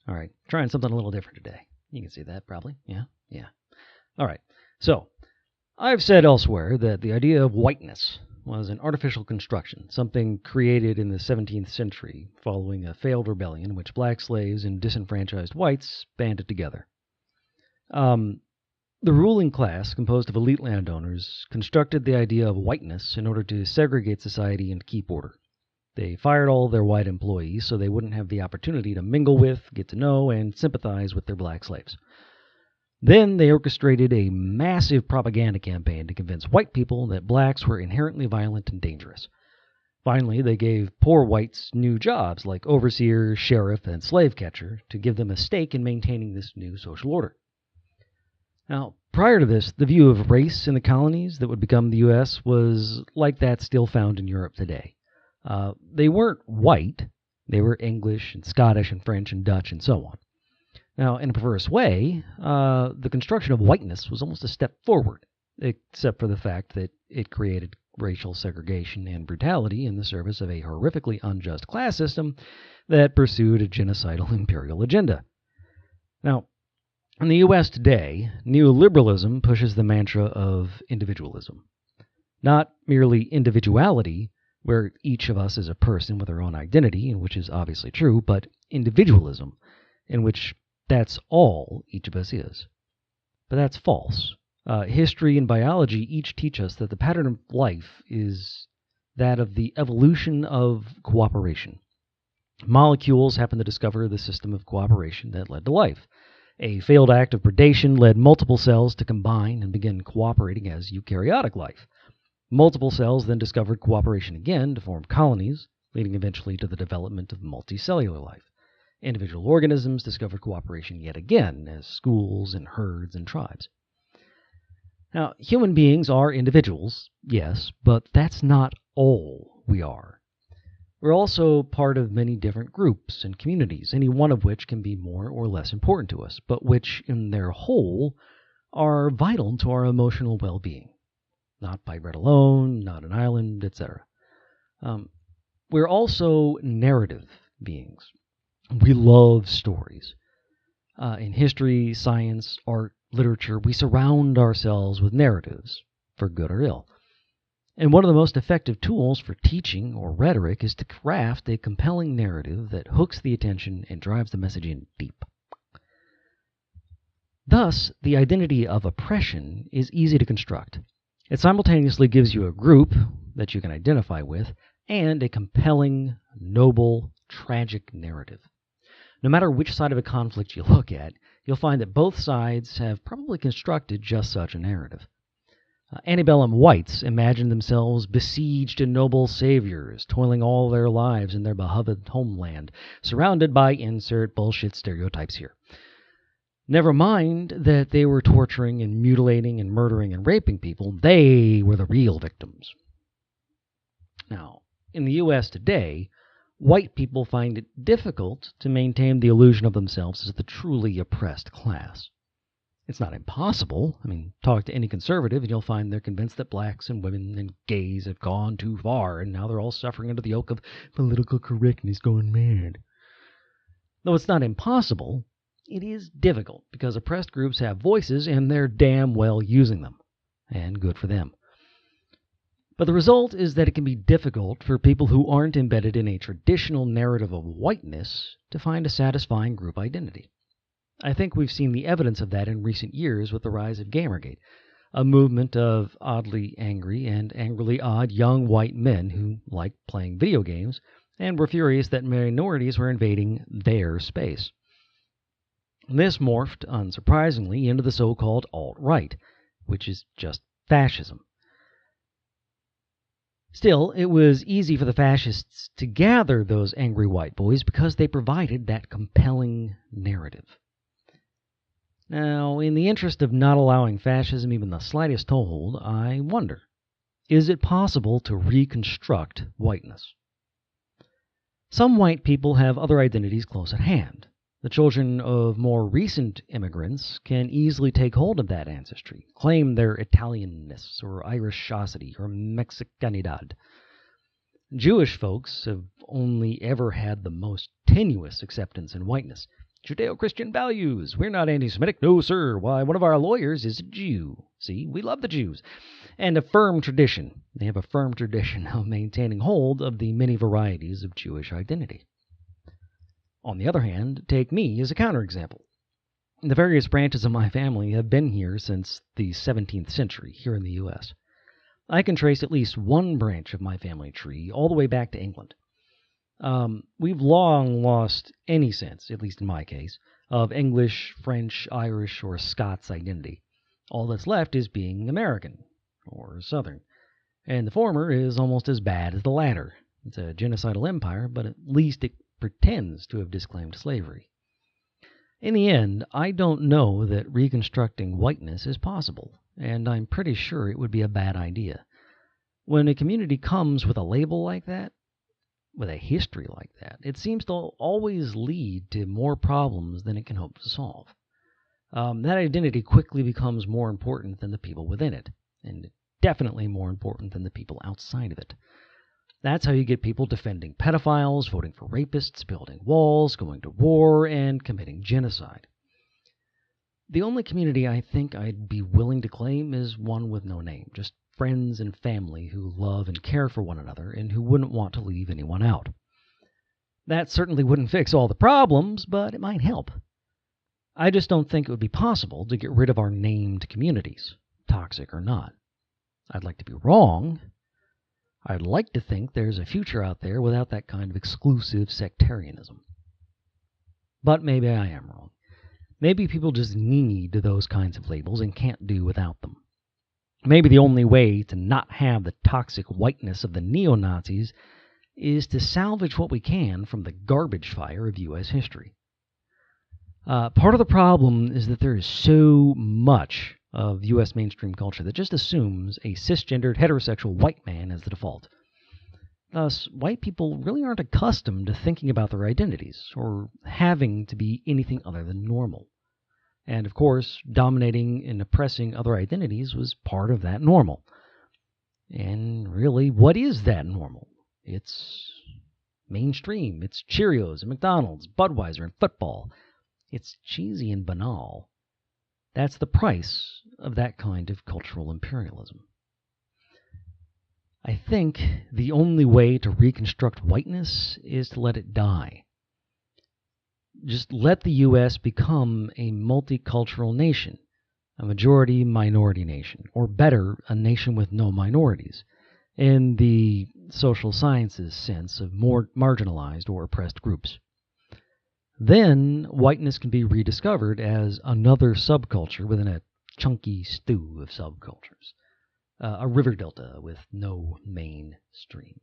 All right, trying something a little different today. You can see that probably. Yeah. All right, so I've said elsewhere that the idea of whiteness was an artificial construction, something created in the 17th century following a failed rebellion in which black slaves and disenfranchised whites banded together. The ruling class, composed of elite landowners, constructed the idea of whiteness in order to segregate society and keep order. They fired all their white employees so they wouldn't have the opportunity to mingle with, get to know, and sympathize with their black slaves. Then they orchestrated a massive propaganda campaign to convince white people that blacks were inherently violent and dangerous. Finally, they gave poor whites new jobs like overseer, sheriff, and slave catcher to give them a stake in maintaining this new social order. Now, prior to this, the view of race in the colonies that would become the U.S. was like that still found in Europe today. They weren't white. They were English and Scottish and French and Dutch and so on. Now, in a perverse way, the construction of whiteness was almost a step forward, except for the fact that it created racial segregation and brutality in the service of a horrifically unjust class system that pursued a genocidal imperial agenda. Now, in the U.S. today, neoliberalism pushes the mantra of individualism. Not merely individuality, where each of us is a person with our own identity, which is obviously true, but individualism, in which that's all each of us is. But that's false. History and biology each teach us that the pattern of life is that of the evolution of cooperation. Molecules happen to discover the system of cooperation that led to life. A failed act of predation led multiple cells to combine and begin cooperating as eukaryotic life. Multiple cells then discovered cooperation again to form colonies, leading eventually to the development of multicellular life. Individual organisms discovered cooperation yet again as schools and herds and tribes. Now, human beings are individuals, yes, but that's not all we are. We're also part of many different groups and communities, any one of which can be more or less important to us, but which, in their whole, are vital to our emotional well-being. Not by bread alone, not an island, etc. We're also narrative beings. We love stories. In history, science, art, literature, we surround ourselves with narratives, for good or ill. And one of the most effective tools for teaching or rhetoric is to craft a compelling narrative that hooks the attention and drives the message in deep. Thus, the identity of oppression is easy to construct. It simultaneously gives you a group that you can identify with and a compelling, noble, tragic narrative. No matter which side of a conflict you look at, you'll find that both sides have probably constructed just such a narrative. Antebellum whites imagined themselves besieged and noble saviors, toiling all their lives in their beloved homeland, surrounded by insert bullshit stereotypes here. Never mind that they were torturing and mutilating and murdering and raping people. They were the real victims. Now, in the U.S. today, white people find it difficult to maintain the illusion of themselves as the truly oppressed class. It's not impossible. Talk to any conservative and you'll find they're convinced that blacks and women and gays have gone too far and now they're all suffering under the yoke of political correctness going mad. Though it's not impossible, it is difficult because oppressed groups have voices and they're damn well using them. And good for them. But the result is that it can be difficult for people who aren't embedded in a traditional narrative of whiteness to find a satisfying group identity. I think we've seen the evidence of that in recent years with the rise of Gamergate, a movement of oddly angry and angrily odd young white men who liked playing video games and were furious that minorities were invading their space. This morphed, unsurprisingly, into the so-called alt-right, which is just fascism. Still, it was easy for the fascists to gather those angry white boys because they provided that compelling narrative. Now, in the interest of not allowing fascism even the slightest toehold, I wonder, is it possible to reconstruct whiteness? Some white people have other identities close at hand. The children of more recent immigrants can easily take hold of that ancestry, claim their Italianness or Irishosity or Mexicanidad. Jewish folks have only ever had the most tenuous acceptance in whiteness, Judeo-Christian values. We're not anti-Semitic. No, sir. Why, one of our lawyers is a Jew. See, we love the Jews. And a firm tradition. They have a firm tradition of maintaining hold of the many varieties of Jewish identity. On the other hand, take me as a counterexample. The various branches of my family have been here since the 17th century, here in the U.S. I can trace at least one branch of my family tree all the way back to England. We've long lost any sense, at least in my case, of English, French, Irish, or Scots identity. All that's left is being American, or Southern. And the former is almost as bad as the latter. It's a genocidal empire, but at least it pretends to have disclaimed slavery. In the end, I don't know that reconstructing whiteness is possible, and I'm pretty sure it would be a bad idea. When a community comes with a label like that, with a history like that, it seems to always lead to more problems than it can hope to solve. That identity quickly becomes more important than the people within it, and definitely more important than the people outside of it. That's how you get people defending pedophiles, voting for rapists, building walls, going to war, and committing genocide. The only community I think I'd be willing to claim is one with no name, just friends and family who love and care for one another and who wouldn't want to leave anyone out. That certainly wouldn't fix all the problems, but it might help. I just don't think it would be possible to get rid of our named communities, toxic or not. I'd like to be wrong. I'd like to think there's a future out there without that kind of exclusive sectarianism. But maybe I am wrong. Maybe people just need those kinds of labels and can't do without them. Maybe the only way to not have the toxic whiteness of the neo-Nazis is to salvage what we can from the garbage fire of U.S. history. Part of the problem is that there is so much of U.S. mainstream culture that just assumes a cisgendered, heterosexual white man as the default. Thus, white people really aren't accustomed to thinking about their identities, or having to be anything other than normal. And, of course, dominating and oppressing other identities was part of that normal. And really, what is that normal? It's mainstream. It's Cheerios and McDonald's, Budweiser and football. It's cheesy and banal. That's the price of that kind of cultural imperialism. I think the only way to reconstruct whiteness is to let it die. Just let the U.S. become a multicultural nation, a majority-minority nation, or better, a nation with no minorities, in the social sciences sense of more marginalized or oppressed groups. Then whiteness can be rediscovered as another subculture within a chunky stew of subcultures, a river delta with no main stream.